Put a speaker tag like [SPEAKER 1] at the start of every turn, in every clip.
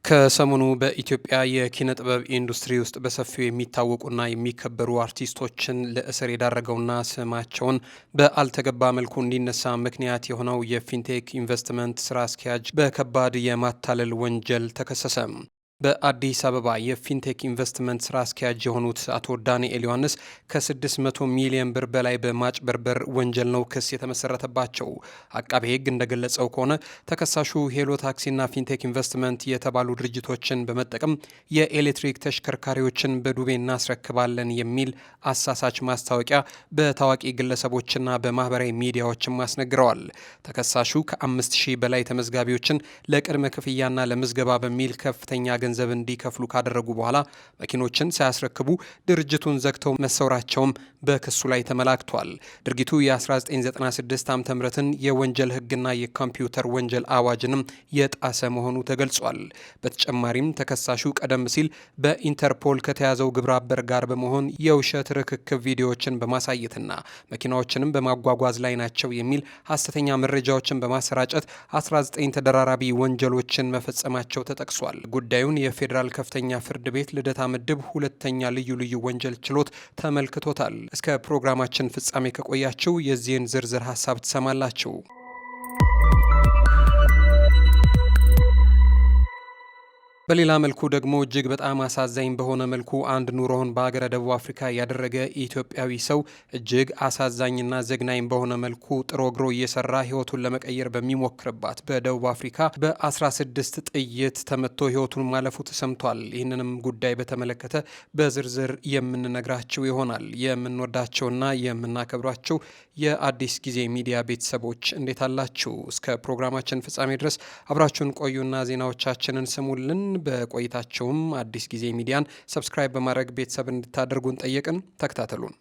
[SPEAKER 1] ከሰሞኑ በኢትዮጵያ የኪነ ጥበብ ኢንዱስትሪ ውስጥ በሰፊው የሚታወቁና የሚከበሩ አርቲስቶችን ለእስር የዳረገውና ስማቸውን በአልተገባ መልኩ እንዲነሳ ምክንያት የሆነው የፊንቴክ ኢንቨስትመንት ስራ አስኪያጅ በከባድ የማታለል ወንጀል ተከሰሰ። በአዲስ አበባ የፊንቴክ ኢንቨስትመንት ስራ አስኪያጅ የሆኑት አቶ ዳንኤል ዮሐንስ ከ600 ሚሊዮን ብር በላይ በማጭበርበር ወንጀል ነው ክስ የተመሰረተባቸው። አቃቤ ሕግ እንደገለጸው ከሆነ ተከሳሹ ሄሎ ታክሲና ፊንቴክ ኢንቨስትመንት የተባሉ ድርጅቶችን በመጠቀም የኤሌክትሪክ ተሽከርካሪዎችን በዱቤ እናስረክባለን የሚል አሳሳች ማስታወቂያ በታዋቂ ግለሰቦችና በማህበራዊ ሚዲያዎችም አስነግረዋል። ተከሳሹ ከ5000 በላይ ተመዝጋቢዎችን ለቅድመ ክፍያና ለምዝገባ በሚል ከፍተኛ ገንዘብ እንዲከፍሉ ካደረጉ በኋላ መኪኖችን ሳያስረክቡ ድርጅቱን ዘግተው መሰወራቸውም በክሱ ላይ ተመላክቷል። ድርጊቱ የ1996 ዓ.ም የወንጀል ሕግና የኮምፒውተር ወንጀል አዋጅንም የጣሰ መሆኑ ተገልጿል። በተጨማሪም ተከሳሹ ቀደም ሲል በኢንተርፖል ከተያዘው ግብረ አበር ጋር በመሆን የውሸት ርክክብ ቪዲዮዎችን በማሳየትና መኪናዎችንም በማጓጓዝ ላይ ናቸው የሚል ሐሰተኛ መረጃዎችን በማሰራጨት 19 ተደራራቢ ወንጀሎችን መፈጸማቸው ተጠቅሷል። ጉዳዩን የፌዴራል ከፍተኛ ፍርድ ቤት ልደታ ምድብ ሁለተኛ ልዩ ወንጀል ችሎት ተመልክቶታል። እስከ ፕሮግራማችን ፍጻሜ ከቆያችሁ የዚህን ዝርዝር ሀሳብ ትሰማላችሁ። በሌላ መልኩ ደግሞ እጅግ በጣም አሳዛኝ በሆነ መልኩ አንድ ኑሮውን በሀገረ ደቡብ አፍሪካ ያደረገ ኢትዮጵያዊ ሰው እጅግ አሳዛኝና ዘግናኝ በሆነ መልኩ ጥሮ ግሮ እየሰራ ሕይወቱን ለመቀየር በሚሞክርባት በደቡብ አፍሪካ በ16 ጥይት ተመቶ ሕይወቱን ማለፉ ተሰምቷል። ይህንንም ጉዳይ በተመለከተ በዝርዝር የምንነግራችሁ ይሆናል። የምንወዳቸውና የምናከብሯቸው የአዲስ ጊዜ ሚዲያ ቤተሰቦች እንዴት አላችሁ? እስከ ፕሮግራማችን ፍጻሜ ድረስ አብራችሁን ቆዩና ዜናዎቻችንን ስሙልን። በቆይታቸውም አዲስ ጊዜ ሚዲያን ሰብስክራይብ በማድረግ ቤተሰብ እንድታደርጉን ጠየቅን። ተከታተሉን።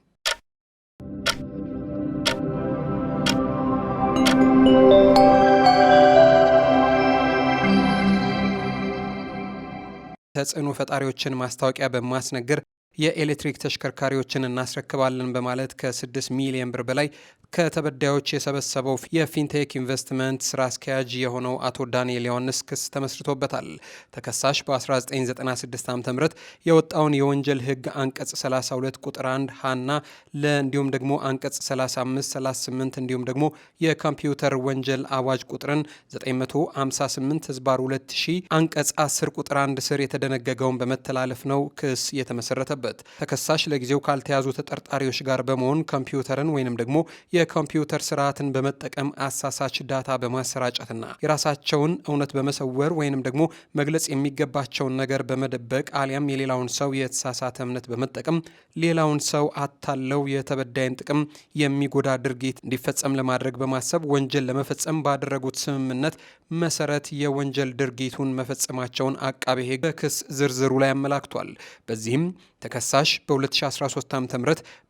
[SPEAKER 1] ተጽዕኖ ፈጣሪዎችን ማስታወቂያ በማስነገር የኤሌክትሪክ ተሽከርካሪዎችን እናስረክባለን በማለት ከ6 ሚሊዮን ብር በላይ ከተበዳዮች የሰበሰበው የፊንቴክ ኢንቨስትመንት ስራ አስኪያጅ የሆነው አቶ ዳንኤል ዮሐንስ ክስ ተመስርቶበታል። ተከሳሽ በ1996 ዓ.ም የወጣውን የወንጀል ሕግ አንቀጽ 32 ቁጥር 1 ሀና እንዲሁም ደግሞ አንቀጽ 35፣ 38 እንዲሁም ደግሞ የኮምፒውተር ወንጀል አዋጅ ቁጥርን 958 ህዝባር 2000 አንቀጽ 10 ቁጥር 1 ስር የተደነገገውን በመተላለፍ ነው ክስ የተመሰረተበት። ተከሳሽ ለጊዜው ካልተያዙ ተጠርጣሪዎች ጋር በመሆን ኮምፒውተርን ወይንም ደግሞ የኮምፒውተር ስርዓትን በመጠቀም አሳሳች ዳታ በማሰራጨትና የራሳቸውን እውነት በመሰወር ወይንም ደግሞ መግለጽ የሚገባቸውን ነገር በመደበቅ አሊያም የሌላውን ሰው የተሳሳተ እምነት በመጠቀም ሌላውን ሰው አታለው የተበዳይን ጥቅም የሚጎዳ ድርጊት እንዲፈጸም ለማድረግ በማሰብ ወንጀል ለመፈጸም ባደረጉት ስምምነት መሰረት የወንጀል ድርጊቱን መፈጸማቸውን አቃቤ ሕግ በክስ ዝርዝሩ ላይ አመላክቷል። በዚህም ተከሳሽ በ2013 ዓ.ም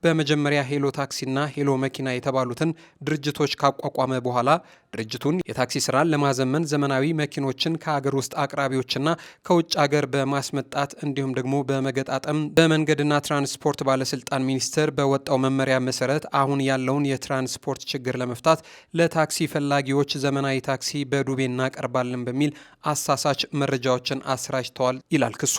[SPEAKER 1] በመጀመሪያ ሄሎ ታክሲና ሄሎ መኪና የተባሉትን ድርጅቶች ካቋቋመ በኋላ ድርጅቱን የታክሲ ስራን ለማዘመን ዘመናዊ መኪኖችን ከሀገር ውስጥ አቅራቢዎችና ከውጭ ሀገር በማስመጣት እንዲሁም ደግሞ በመገጣጠም በመንገድና ትራንስፖርት ባለስልጣን ሚኒስቴር በወጣው መመሪያ መሰረት አሁን ያለውን የትራንስፖርት ችግር ለመፍታት ለታክሲ ፈላጊዎች ዘመናዊ ታክሲ በዱቤ እናቀርባለን በሚል አሳሳች መረጃዎችን አሰራጭተዋል ይላል ክሱ።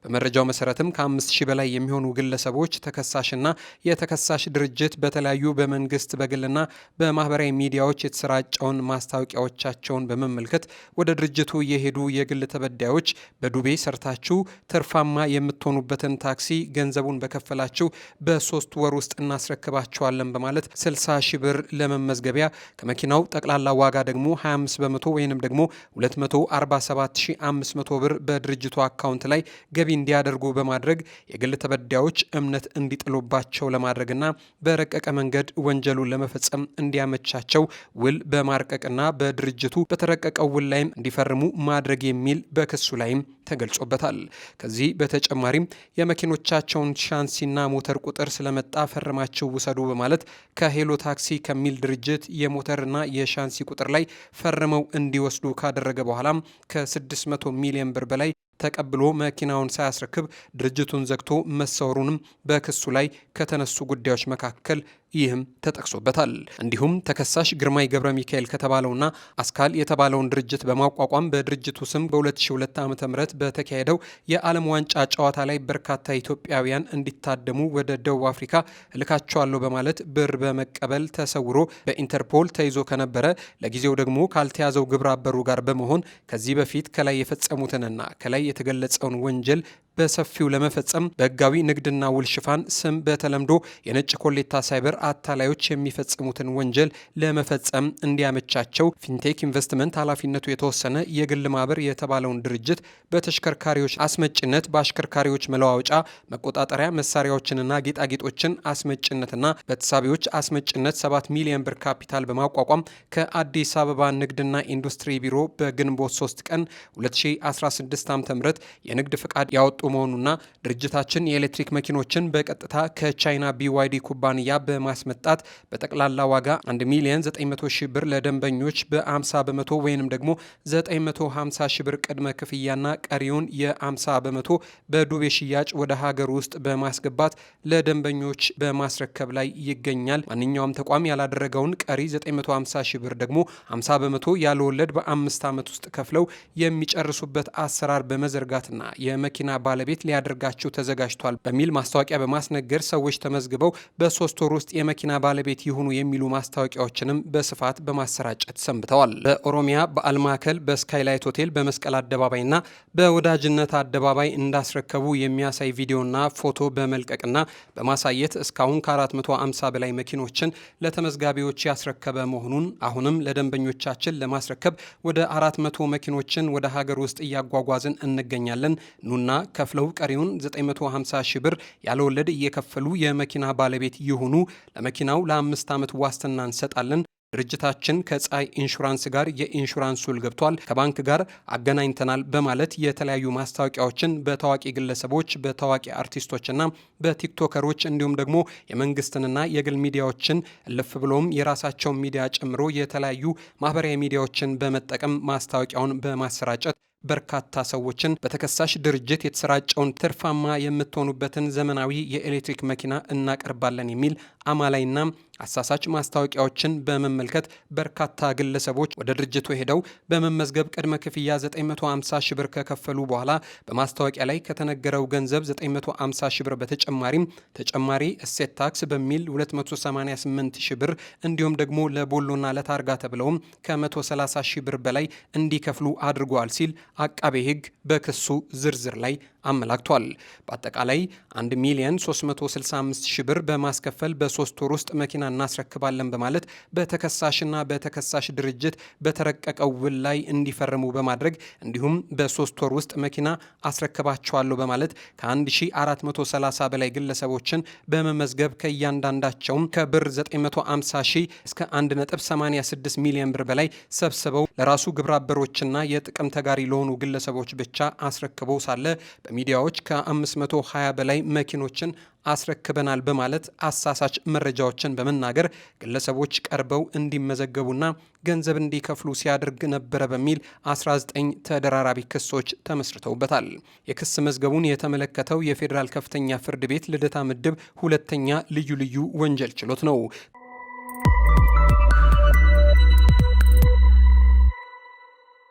[SPEAKER 1] በመረጃው መሰረትም ከ5000 በላይ የሚሆኑ ግለሰቦች ተከሳሽና የተከሳሽ ድርጅት በተለያዩ በመንግስት በግልና በማህበራዊ ሚዲያዎች የተሰራጨውን ማስታወቂያዎቻቸውን በመመልከት ወደ ድርጅቱ የሄዱ የግል ተበዳዮች በዱቤ ሰርታችሁ ትርፋማ የምትሆኑበትን ታክሲ ገንዘቡን በከፈላችሁ በ3 ወር ውስጥ እናስረክባቸዋለን በማለት 60,000 ብር ለመመዝገቢያ ከመኪናው ጠቅላላ ዋጋ ደግሞ 25 በመቶ ወይንም ደግሞ 247500 ብር በድርጅቱ አካውንት ላይ ገቢ እንዲያደርጉ በማድረግ የግል ተበዳዮች እምነት እንዲጥሉባቸው ለማድረግና በረቀቀ መንገድ ወንጀሉን ለመፈጸም እንዲያመቻቸው ውል በማርቀቅና በድርጅቱ በተረቀቀው ውል ላይም እንዲፈርሙ ማድረግ የሚል በክሱ ላይም ተገልጾበታል። ከዚህ በተጨማሪም የመኪኖቻቸውን ሻንሲና ሞተር ቁጥር ስለመጣ ፈርማቸው ውሰዱ በማለት ከሄሎ ታክሲ ከሚል ድርጅት የሞተርና የሻንሲ ቁጥር ላይ ፈርመው እንዲወስዱ ካደረገ በኋላም ከ600 ሚሊዮን ብር በላይ ተቀብሎ መኪናውን ሳያስረክብ ድርጅቱን ዘግቶ መሰወሩንም በክሱ ላይ ከተነሱ ጉዳዮች መካከል ይህም ተጠቅሶበታል። እንዲሁም ተከሳሽ ግርማይ ገብረ ሚካኤል ከተባለውና አስካል የተባለውን ድርጅት በማቋቋም በድርጅቱ ስም በ2002 ዓ.ም በተካሄደው የዓለም ዋንጫ ጨዋታ ላይ በርካታ ኢትዮጵያውያን እንዲታደሙ ወደ ደቡብ አፍሪካ እልካቸዋለሁ በማለት ብር በመቀበል ተሰውሮ በኢንተርፖል ተይዞ ከነበረ ለጊዜው ደግሞ ካልተያዘው ግብረ አበሩ ጋር በመሆን ከዚህ በፊት ከላይ የፈጸሙትንና ከላይ የተገለጸውን ወንጀል በሰፊው ለመፈጸም በህጋዊ ንግድና ውል ሽፋን ስም በተለምዶ የነጭ ኮሌታ ሳይበር አታላዮች የሚፈጽሙትን ወንጀል ለመፈጸም እንዲያመቻቸው ፊንቴክ ኢንቨስትመንት ኃላፊነቱ የተወሰነ የግል ማህበር የተባለውን ድርጅት በተሽከርካሪዎች አስመጭነት፣ በአሽከርካሪዎች መለዋወጫ መቆጣጠሪያ መሳሪያዎችንና ጌጣጌጦችን አስመጭነትና በተሳቢዎች አስመጭነት 7 ሚሊዮን ብር ካፒታል በማቋቋም ከአዲስ አበባ ንግድና ኢንዱስትሪ ቢሮ በግንቦት 3 ቀን 2016 ዓ.ም የንግድ ፍቃድ ያወጡ መሆኑና ድርጅታችን የኤሌክትሪክ መኪኖችን በቀጥታ ከቻይና BYD ኩባንያ በማስመጣት በጠቅላላ ዋጋ 1 ሚሊዮን 900 ሺህ ብር ለደንበኞች በ50 በመቶ ወይንም ደግሞ 950 ሺህ ብር ቅድመ ክፍያና ቀሪውን የ50 በመቶ በዱቤ ሽያጭ ወደ ሀገር ውስጥ በማስገባት ለደንበኞች በማስረከብ ላይ ይገኛል። ማንኛውም ተቋም ያላደረገውን ቀሪ 950 ሺህ ብር ደግሞ 50 በመቶ ያለ ወለድ በ5 ዓመት ውስጥ ከፍለው የሚጨርሱበት አሰራር በመዘርጋትና የመኪና ባለቤት ሊያደርጋቸው ተዘጋጅቷል በሚል ማስታወቂያ በማስነገር ሰዎች ተመዝግበው በ3 ወር ውስጥ የመኪና ባለቤት ይሁኑ የሚሉ ማስታወቂያዎችንም በስፋት በማሰራጨት ሰንብተዋል። በኦሮሚያ በዓል ማዕከል በስካይላይት ሆቴል በመስቀል አደባባይና በወዳጅነት አደባባይ እንዳስረከቡ የሚያሳይ ቪዲዮና ፎቶ በመልቀቅና በማሳየት እስካሁን ከ450 በላይ መኪኖችን ለተመዝጋቢዎች ያስረከበ መሆኑን አሁንም ለደንበኞቻችን ለማስረከብ ወደ 400 መኪኖችን ወደ ሀገር ውስጥ እያጓጓዝን እንገኛለን። ኑና ከፍለው ቀሪውን 950 ሺህ ብር ያለወለድ እየከፈሉ የመኪና ባለቤት ይሁኑ። ለመኪናው ለ5 ዓመት ዋስትና እንሰጣለን። ድርጅታችን ከፀሐይ ኢንሹራንስ ጋር የኢንሹራንስ ውል ገብቷል፣ ከባንክ ጋር አገናኝተናል በማለት የተለያዩ ማስታወቂያዎችን በታዋቂ ግለሰቦች፣ በታዋቂ አርቲስቶችና በቲክቶከሮች እንዲሁም ደግሞ የመንግስትንና የግል ሚዲያዎችን እልፍ ብሎም የራሳቸውን ሚዲያ ጨምሮ የተለያዩ ማህበራዊ ሚዲያዎችን በመጠቀም ማስታወቂያውን በማሰራጨት በርካታ ሰዎችን በተከሳሽ ድርጅት የተሰራጨውን ትርፋማ የምትሆኑበትን ዘመናዊ የኤሌክትሪክ መኪና እናቀርባለን የሚል አማላይና አሳሳች ማስታወቂያዎችን በመመልከት በርካታ ግለሰቦች ወደ ድርጅቱ ሄደው በመመዝገብ ቅድመ ክፍያ 950 ሺህ ብር ከከፈሉ በኋላ በማስታወቂያ ላይ ከተነገረው ገንዘብ 950 ሺህ ብር በተጨማሪም ተጨማሪ እሴት ታክስ በሚል 288 ሺህ ብር እንዲሁም ደግሞ ለቦሎና ለታርጋ ተብለውም ከ130 ሺህ ብር በላይ እንዲከፍሉ አድርጓል ሲል አቃቤ ሕግ በክሱ ዝርዝር ላይ አመላክቷል። በአጠቃላይ 1 ሚሊዮን 365 ሺህ ብር በማስከፈል በ3 ወር ውስጥ መኪና እናስረክባለን በማለት በተከሳሽና በተከሳሽ ድርጅት በተረቀቀው ውል ላይ እንዲፈርሙ በማድረግ እንዲሁም በ3 ወር ውስጥ መኪና አስረክባቸዋለሁ በማለት ከ1430 በላይ ግለሰቦችን በመመዝገብ ከእያንዳንዳቸውም ከብር 950 ሺህ እስከ 1.86 ሚሊዮን ብር በላይ ሰብስበው ለራሱ ግብረ አበሮችና የጥቅም ተጋሪ ለሆኑ ግለሰቦች ብቻ አስረክበው ሳለ በሚዲያዎች ከ520 በላይ መኪኖችን አስረክበናል በማለት አሳሳች መረጃዎችን በመናገር ግለሰቦች ቀርበው እንዲመዘገቡና ገንዘብ እንዲከፍሉ ሲያደርግ ነበረ በሚል 19 ተደራራቢ ክሶች ተመስርተውበታል። የክስ መዝገቡን የተመለከተው የፌዴራል ከፍተኛ ፍርድ ቤት ልደታ ምድብ ሁለተኛ ልዩ ልዩ ወንጀል ችሎት ነው።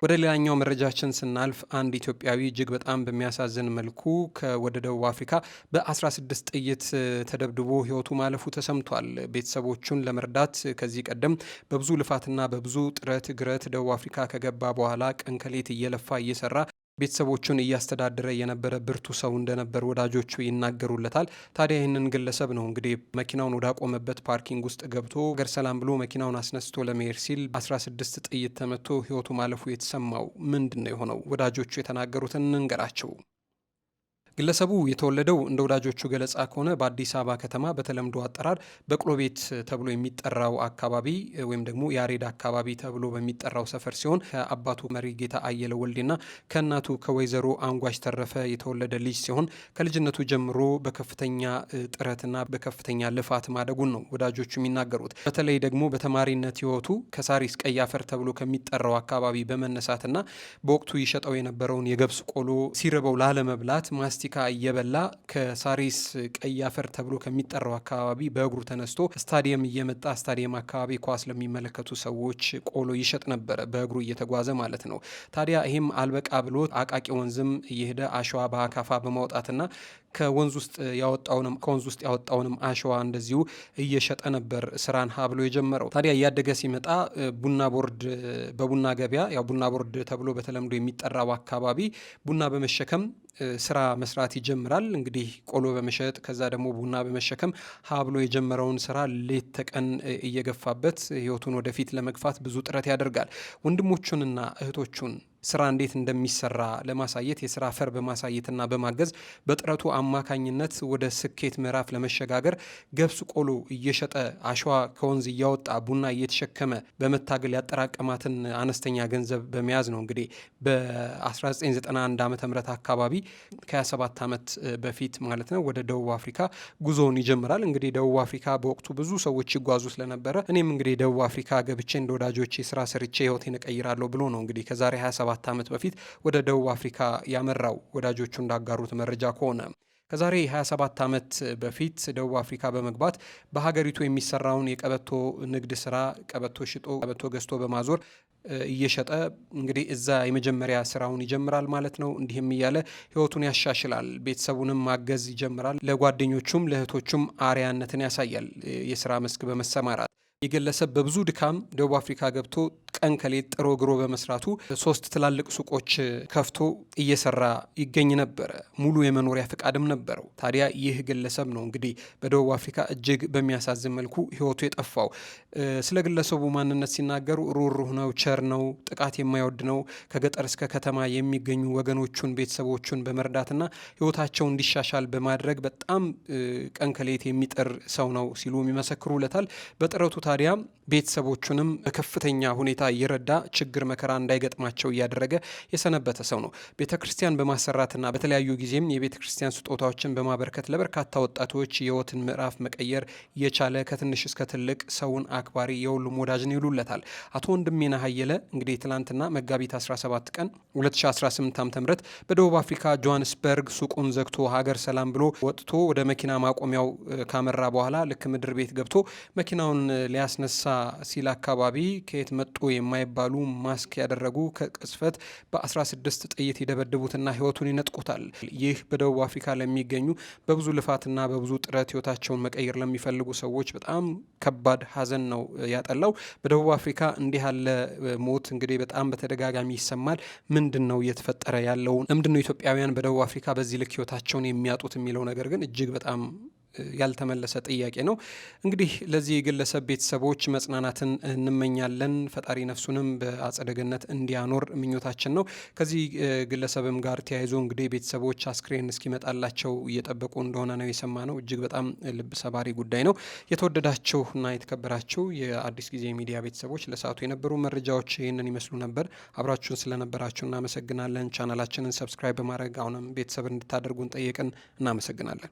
[SPEAKER 1] ወደ ሌላኛው መረጃችን ስናልፍ አንድ ኢትዮጵያዊ እጅግ በጣም በሚያሳዝን መልኩ ወደ ደቡብ አፍሪካ በ16 ጥይት ተደብድቦ ሕይወቱ ማለፉ ተሰምቷል። ቤተሰቦቹን ለመርዳት ከዚህ ቀደም በብዙ ልፋትና በብዙ ጥረት ግረት ደቡብ አፍሪካ ከገባ በኋላ ቀን ከሌት እየለፋ እየሰራ ቤተሰቦቹን እያስተዳደረ የነበረ ብርቱ ሰው እንደነበር ወዳጆቹ ይናገሩለታል። ታዲያ ይህንን ግለሰብ ነው እንግዲህ መኪናውን ወዳቆመበት ፓርኪንግ ውስጥ ገብቶ ገር ሰላም ብሎ መኪናውን አስነስቶ ለመሄድ ሲል 16 ጥይት ተመቶ ሕይወቱ ማለፉ የተሰማው ምንድን ነው የሆነው? ወዳጆቹ የተናገሩትን እንንገራቸው። ግለሰቡ የተወለደው እንደ ወዳጆቹ ገለጻ ከሆነ በአዲስ አበባ ከተማ በተለምዶ አጠራር በቅሎ ቤት ተብሎ የሚጠራው አካባቢ ወይም ደግሞ ያሬድ አካባቢ ተብሎ በሚጠራው ሰፈር ሲሆን ከአባቱ መሪጌታ አየለ ወልዴና ከእናቱ ከወይዘሮ አንጓች ተረፈ የተወለደ ልጅ ሲሆን ከልጅነቱ ጀምሮ በከፍተኛ ጥረትና በከፍተኛ ልፋት ማደጉን ነው ወዳጆቹ የሚናገሩት። በተለይ ደግሞ በተማሪነት ሕይወቱ ከሳሪስ ቀይ አፈር ተብሎ ከሚጠራው አካባቢ በመነሳትና በወቅቱ ይሸጠው የነበረውን የገብስ ቆሎ ሲርበው ላለመብላት ማስቲካ እየበላ ከሳሪስ ቀይ አፈር ተብሎ ከሚጠራው አካባቢ በእግሩ ተነስቶ ስታዲየም እየመጣ ስታዲየም አካባቢ ኳስ ለሚመለከቱ ሰዎች ቆሎ ይሸጥ ነበረ፣ በእግሩ እየተጓዘ ማለት ነው። ታዲያ ይህም አልበቃ ብሎ አቃቂ ወንዝም እየሄደ አሸዋ በአካፋ በማውጣትና ከወንዝ ውስጥ ያወጣውንም አሸዋ እንደዚሁ እየሸጠ ነበር ስራን ሀብሎ የጀመረው። ታዲያ እያደገ ሲመጣ በቡና ገበያ ያው ቡና ቦርድ ተብሎ በተለምዶ የሚጠራው አካባቢ ቡና በመሸከም ስራ መስራት ይጀምራል። እንግዲህ ቆሎ በመሸጥ ከዛ ደግሞ ቡና በመሸከም ሀብሎ የጀመረውን ስራ ሌት ተቀን እየገፋበት ህይወቱን ወደፊት ለመግፋት ብዙ ጥረት ያደርጋል። ወንድሞቹንና እህቶቹን ስራ እንዴት እንደሚሰራ ለማሳየት የስራ ፈር በማሳየትና በማገዝ በጥረቱ አማካኝነት ወደ ስኬት ምዕራፍ ለመሸጋገር ገብስ ቆሎ እየሸጠ አሸዋ ከወንዝ እያወጣ ቡና እየተሸከመ በመታገል ያጠራቀማትን አነስተኛ ገንዘብ በመያዝ ነው እንግዲህ በ1991 ዓ.ም አካባቢ ከ27 ዓመት በፊት ማለት ነው ወደ ደቡብ አፍሪካ ጉዞውን ይጀምራል። እንግዲህ ደቡብ አፍሪካ በወቅቱ ብዙ ሰዎች ይጓዙ ስለነበረ እኔም እንግዲህ ደቡብ አፍሪካ ገብቼ እንደ ወዳጆቼ ስራ ሰርቼ ህይወቴን እቀይራለሁ ብሎ ነው እንግዲህ ከዛሬ 27 ዓመት በፊት ወደ ደቡብ አፍሪካ ያመራው። ወዳጆቹ እንዳጋሩት መረጃ ከሆነ ከዛሬ 27 ዓመት በፊት ደቡብ አፍሪካ በመግባት በሀገሪቱ የሚሰራውን የቀበቶ ንግድ ስራ ቀበቶ ሽጦ ቀበቶ ገዝቶ በማዞር እየሸጠ እንግዲህ እዛ የመጀመሪያ ስራውን ይጀምራል ማለት ነው። እንዲህም እያለ ህይወቱን ያሻሽላል፣ ቤተሰቡንም ማገዝ ይጀምራል። ለጓደኞቹም ለእህቶቹም አርያነትን ያሳያል። የስራ መስክ በመሰማራት የግለሰብ በብዙ ድካም ደቡብ አፍሪካ ገብቶ ቀን ከሌት ጥሮ ግሮ በመስራቱ 3 ትላልቅ ሱቆች ከፍቶ እየሰራ ይገኝ ነበረ። ሙሉ የመኖሪያ ፍቃድም ነበረው። ታዲያ ይህ ግለሰብ ነው እንግዲህ በደቡብ አፍሪካ እጅግ በሚያሳዝን መልኩ ህይወቱ የጠፋው። ስለ ግለሰቡ ማንነት ሲናገሩ ሩህሩህ ነው፣ ቸር ነው፣ ጥቃት የማይወድ ነው፣ ከገጠር እስከ ከተማ የሚገኙ ወገኖቹን ቤተሰቦቹን በመርዳትና ህይወታቸው እንዲሻሻል በማድረግ በጣም ቀን ከሌት የሚጥር ሰው ነው ሲሉ ይመሰክሩለታል። በጥረቱ ታዲያ ቤተሰቦቹንም በከፍተኛ ሁኔታ እየረዳ ችግር መከራ እንዳይገጥማቸው እያደረገ የሰነበተ ሰው ነው። ቤተ ክርስቲያን በማሰራትና በተለያዩ ጊዜም የቤተ ክርስቲያን ስጦታዎችን በማበርከት ለበርካታ ወጣቶች የህይወትን ምዕራፍ መቀየር የቻለ ከትንሽ እስከ ትልቅ ሰውን አክባሪ የሁሉም ወዳጅን ይሉለታል። አቶ ወንድሜነህ አየለ እንግዲህ ትላንትና መጋቢት 17 ቀን 2018 ዓ.ም በደቡብ አፍሪካ ጆሃንስበርግ ሱቁን ዘግቶ ሀገር ሰላም ብሎ ወጥቶ ወደ መኪና ማቆሚያው ካመራ በኋላ ልክ ምድር ቤት ገብቶ መኪናውን ሊያስነሳ ሲል አካባቢ ከየት መጡ የማይባሉ ማስክ ያደረጉ ከቅስፈት በ16 ጥይት ይደበድቡትና ህይወቱን ይነጥቁታል። ይህ በደቡብ አፍሪካ ለሚገኙ በብዙ ልፋትና በብዙ ጥረት ህይወታቸውን መቀየር ለሚፈልጉ ሰዎች በጣም ከባድ ሀዘን ነው ያጠላው። በደቡብ አፍሪካ እንዲህ ያለ ሞት እንግዲህ በጣም በተደጋጋሚ ይሰማል። ምንድን ነው እየተፈጠረ ያለው? ለምንድን ነው ኢትዮጵያውያን በደቡብ አፍሪካ በዚህ ልክ ህይወታቸውን የሚያጡት የሚለው ነገር ግን እጅግ በጣም ያልተመለሰ ጥያቄ ነው። እንግዲህ ለዚህ ግለሰብ ቤተሰቦች መጽናናትን እንመኛለን። ፈጣሪ ነፍሱንም በአጸደ ገነት እንዲያኖር ምኞታችን ነው። ከዚህ ግለሰብም ጋር ተያይዞ እንግዲህ ቤተሰቦች አስክሬን እስኪመጣላቸው እየጠበቁ እንደሆነ ነው የሰማ ነው። እጅግ በጣም ልብ ሰባሪ ጉዳይ ነው። የተወደዳችሁና የተከበራችሁ የአዲስ ጊዜ ሚዲያ ቤተሰቦች ለሰዓቱ የነበሩ መረጃዎች ይህንን ይመስሉ ነበር። አብራችሁን ስለነበራችሁ እናመሰግናለን። ቻናላችንን ሰብስክራይብ በማድረግ አሁንም ቤተሰብ እንድታደርጉን ጠየቅን። እናመሰግናለን።